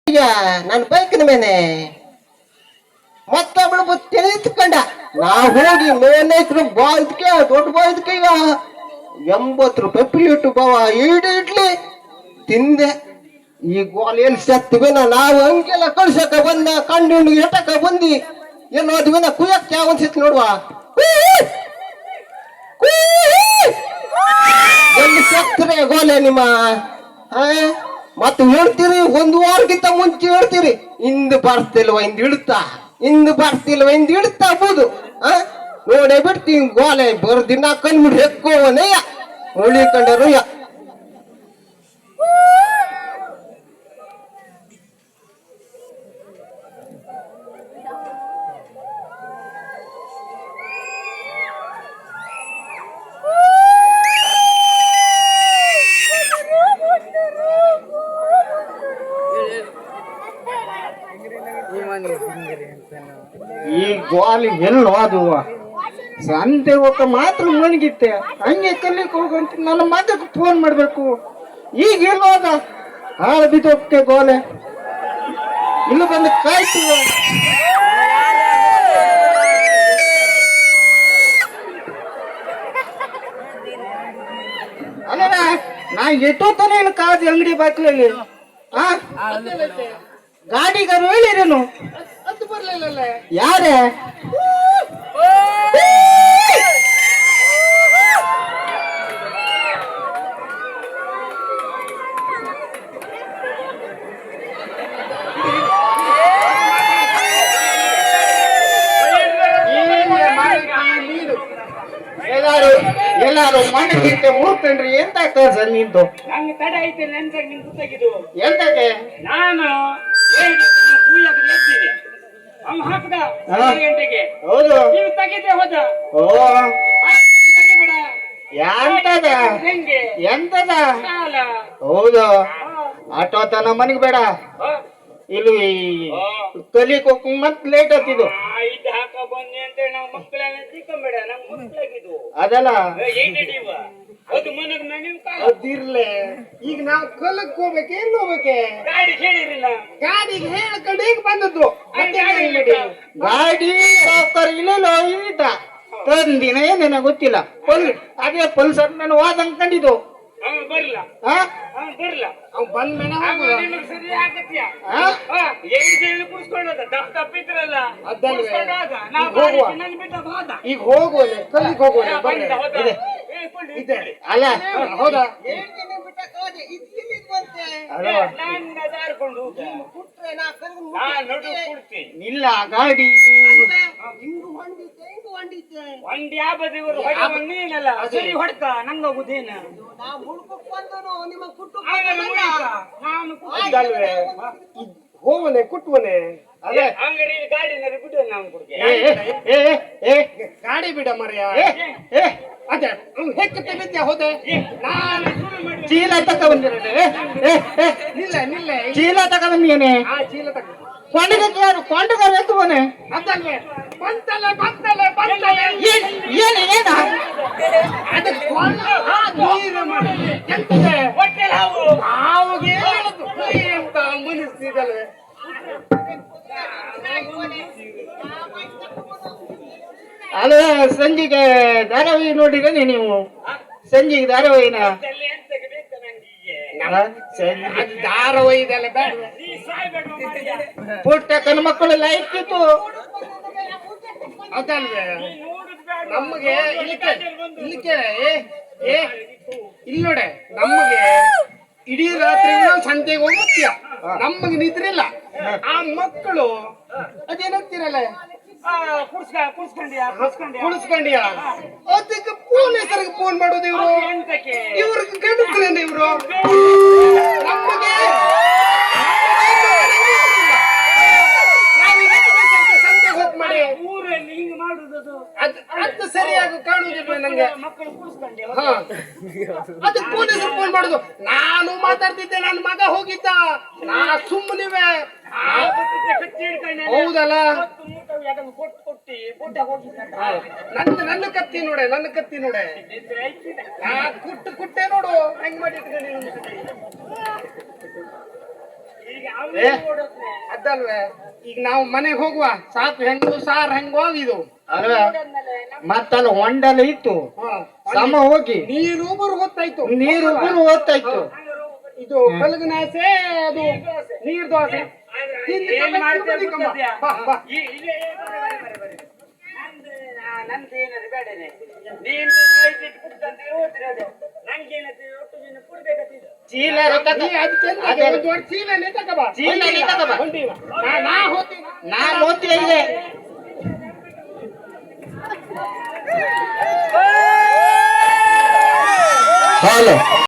ಈಗ ನನ್ನ ಬೈಕಿನ ಮೇಲೆ ಮತ್ತೊಬ್ಳು ತಿಳಿದುಕೊಂಡ ನಾ ಹೋಗಿ ಮೇಲೈತ್ರ ಬಾಯ್ದಕ್ಕೆ ದೊಡ್ಡ ಬಾಯ್ದಕ್ಕೆ ಈಗ 80 ರೂಪಾಯಿ ಪ್ಲೇಟ್ ಬಾವ ಇಡ್ಲಿ ತಿಂದೆ. ಈ ಗೋಲ್ ಎಲ್ಲಿ ಸತ್ವಿನ ನಾವು ಹಂಗೆಲ್ಲ ಕಳ್ಸಕ ಬಂದ ಕಂಡು ಎಟಕ ಬಂದಿ ಏನು ಅದ್ವಿನ ಕುಯ್ಯಕ್ಕೆ ಯಾವ ಅನ್ಸಿತ್ತು ನೋಡುವ. ಎಲ್ಲಿ ಸತ್ತರೆ ಗೋಲೆ ನಿಮ್ಮ ಮತ್ತೆ ಹೇಳ್ತೀರಿ 1 ವಾರಕ್ಕಿಂತ ಮುಂಚೆ ಹೇಳ್ತೀರಿ ಇಂದು ಬರ್ತಿಲ್ವ ಇಂದು ಇಡ್ತಾ ಬೋದು ನೋಡೇ ಬಿಡ್ತೀನಿ ಗೋಲೆ ಬರ್ದಿನ ಕಣ್ಬಿಟ್ಟು ಹೆಕ್ಕೋವನಯ್ಯ ಉಳಿಕೊಂಡರುಯ್ಯ. ಈ ಗೋಲಿ ಎಲ್ಲೋ ಅದು ಸಂತೆ ಹೋಗ ಮಾತ್ರ ಮಣಗಿತ್ತೆ ಹಂಗೆ ಕಲಿಕ್ ಹೋಗಂತ ನನ್ನ ಮಗಕ್ಕೆ ಫೋನ್ ಮಾಡ್ಬೇಕು. ಈಗ ಎಲ್ಲೋ ಅದ ಹಾಳು ಬಿದ್ದೋಗ್ತೆ ಗೋಲೆ ಇಲ್ಲ ಬಂದು ಕಾಯ್ತೀವ. ಅಲ್ಲ ನಾ ಎಷ್ಟೊತ್ತನೇ ಏನು ಕಾದು ಅಂಗಡಿ ಬಾಕ್ಲಲ್ಲಿ ಗಾಡಿಗಾರು ಹೇಳಿರೇನು ಅದು ಬರ್ಲಿಲ್ಲ ಯಾರೇ ಎಲ್ಲಾರು ಮನೆಗಿಂತೆ ಮೂರ್ತೇನ್ರಿ ಎಂತ ಆಗ್ತದೆ ಸರ್ ನಿಂತು ನಂಗೆ ತಡೆ ಐತೆ ನೆನ್ಸಾಗ ನಿನ್ ಗೊತ್ತಾಗಿದ್ದು ಎಂತಕ್ಕೆ ನಾನು ಅವ್ನು ಹಾಕದ 7 ಗಂಟೆಗೆ ಹೌದು ನೀವು ತೆಗಿದ್ರೆ ಹೋದ ಓ ತೆಗಿಬೇಡ ಎಂತದ ಎಂತದ ಹೌದು ಆಟೋ ತನ ಮನೆಗೆ ಬೇಡ ಇಲ್ಲಿ ಕಲಿಕ್ ಹೋಗ್ ಮತ್ ಲೇಟ್ ಆಗ್ತಿದ್ದು ಇದು ಹಾಕ ಬಂದೆ ಅಂತ ನಾವು ಮಕ್ಕಳನ್ನ ತಿಳ್ಕೊಂಬೇಡ ನಮ್ ಮಕ್ಕಳಾಗಿದ್ದು ಅದಲ್ಲ ಅದು ಮನಗ್ ನೀವು ಅದಿರ್ಲೆ ಈಗ ನಾವು ಕಲಕ್ ಹೋಗ್ಬೇಕು ಎಲ್ಲಿ ಹೋಗ್ಬೇಕೆ ಗಾಡಿ ಹೇಳಿರಲಿಲ್ಲ ಗಾಡಿಗೆ ಹೇಳ್ಕೊಂಡು ಈಗ ಬಂದದ್ದು ಗಾಡಿ ಸಾವುಕಾರ ಇಲ್ಲೋ ಇಲ್ಲಿದ್ದ ತಂದಿನ ಏನೇನ ಗೊತ್ತಿಲ್ಲ ಅದೇ ಪಲ್ಸರ್ ನಾನು ವಾದ ಅನ್ಕೊಂಡಿದ್ದು ಬರ್ಲಿಲ್ಲ ಬರ್ಲಿಲ್ಲ ಅವ್ ಬಂದ ಮೇಲೆ ಸರಿ ಆಗತ್ಯ ಕೂರ್ಸ್ಕೊಂಡದ ದಪ್ಪ ತಪ್ಪಿದ್ರಲ್ಲ ಈಗ ಹೋಗುವಲೆ ಕಲ್ಲಿಗೆ ಹೋಗುವಲೆ ಅಲ್ಲ ಹೌದಾ ಇಲ್ಲ ಗಾಡಿ ಒಂದ್ ಯಾಬದಿವರು ನೀನಲ್ಲ ಸರಿ ಹೊಡ್ಕ ನಂಗೋಗುದೇನ ಹೋವನೆ ಕುಟ್ವನೆ ಅದೇ ಅಂಗಡಿ ಗಾಡಿನ ಬಿಡು ನಾವು ಗಾಡಿ ಬಿಡ ಮರ್ಯ ಅದೇ ಹೆಕ್ಕ ಬಿದ್ದೆ ಹೋದೆ ನಾನು ಚೀಲ ತಕ ಬಂದಿರೋದೆ ನಿಲ್ಲ ನಿಲ್ಲ ಚೀಲ ತಕ ಬಂದಿಯೇನೆ ಚೀಲ ತಕ ಕೊಂಡಗಕ್ಕೆ ಯಾರು ಕೊಂಡಗಾರ ಎತ್ತುವನೆ ಅದಲ್ವೇ ಬಂತಲೆ ಬಂತಲೆ ಬಂತಲೆ ಏನು ಏನ ಅದಕ್ಕೆ ನೀರು ಮಾಡಿ ಎಂತದೆ ಹಾವುಗೆ ಅಂತ ಮುನಿಸ್ತಿದಲ್ವೇ ಅಲ್ಲ ಸಂಜೆಗೆ ಧಾರಾವಾಹಿ ನೋಡಿರೇನೆ ನೀವು ಸಂಜೆಗೆ ಧಾರಾವಾಹಿನ ಧಾರಾವಾಹಿ ಇದೆಲ್ಲ ಬೇಡ ಪುಟ್ಟ ಕಣ್ಣು ಮಕ್ಕಳೆಲ್ಲ ಇರ್ತಿತ್ತು ಅದಲ್ವೇ ನಮಗೆ ಇಲ್ಲಿ ನೋಡೆ ನಮಗೆ ಇಡೀ ರಾತ್ರಿ ಸಂತೆಗೆ ಹೋಗ್ತೀಯ ನಮಗೆ ನಿದ್ರಿಲ್ಲ ಆ ಮಕ್ಕಳು ಅದೇನಂತೀರಲ್ಲ ಕುಡಿಸ್ಕೊಂಡಿಯ ಅದಕ್ಕೆ ಪೊಲೀಸರಿಗೆ ಫೋನ್ ಮಾಡೋದು ಇವರು ಇವ್ರಿಗೆ ಗಂಡಸ್ರೇನು ಇವರು ನಮಗೆ ಸಂತೆಗೆ ಹೋಗಿ ಮಾಡಿ ಊರಲ್ಲಿ ಹಿಂಗ್ ಮಾಡುದು ಅದು ಸರಿಯಾಗಿ ಕಾಣುವುದಿಲ್ಲ ನಂಗೆ ಮಕ್ಕಳು ಕುಡಿಸ್ಕೊಂಡೆ ಅದಕ್ಕೆ ಪೊಲೀಸರು ಫೋನ್ ಮಾಡುದು ನಾನು ಮಾತಾಡ್ತಿದ್ದೆ ನನ್ನ ಮಗ ಹೋಗಿದ್ದ ನಾ ಸುಮ್ಮನಿವೆ ಹೌದಲ್ಲ ನನ್ನ ಕತ್ತಿ ನೋಡೆ ಕುಟ್ಟೆ ನೋಡು ಹೆಂಗ್ ಮಾಡಿ ಈಗ ಏ? ಅವ್ನು ಓಡೋದ್ನೆ. ಅದಲ್ವೇ ಈಗ ನಾವು ಮನೆಗೆ ಹೋಗುವ ಸಾಕು ಹೆಂಗು ಸಾರ್ ಹೆಂಗ್ ಹೋಗಿದು ಅಲ್ವೇ ಓಡೋದ್ನಲ್ಲ, ನಮ್ಮ ಮತ್ತಲ್ಲಿ ಹೊಂಡಲ್ಲಿ ಇತ್ತು ಸಮ ಹೋಗಿ ನೀರು ಬರು ಗೊತ್ತಾಯ್ತು ನೀರು ಗುರು ಓದ್ತಾಯ್ತು. ಇದು ಕಲಗನಾಸೆ ಅದು ನೀರ್ ದೋಸೆ ತಿಂದು ಏನ್ ಕಮ್ಮಿ ಮಾಡ್ತೇವೆ ತಿಂದು ಬಾ, ಗೊತ್ತಿದ್ಯಾ? ಬಾ, ಬಾ. ನಂದು ಏನಾದ್ರು ಬೇಡನೆ ನೀನು ಇಟ್ಟಿಟ್ಟು ಕುಡ್ದಂತ ಓದ್ತಿರೋದು ನಂಗೇನದು ಒಟ್ಟು ನೀನು ಕುಡ್ಬೇಕಂತಿದ್ದು ಚೀಲ ರೊಕ್ಕ ನೀ ಅದಕ್ಕೆ ಎಂತ ಅದೇ. ಒಂದು ದೊಡ್ಡ ಚೀಲನೇ ತಗೋಬಾ. ಚೀಲನೇ ತಗೋಬಾ. ಹೊಂಟಿವ. ನಾ ಹೋಗ್ತೀನಿ. ನಾನು ಓದ್ತಾ ಇದ್ದೆ. ಹಲೋ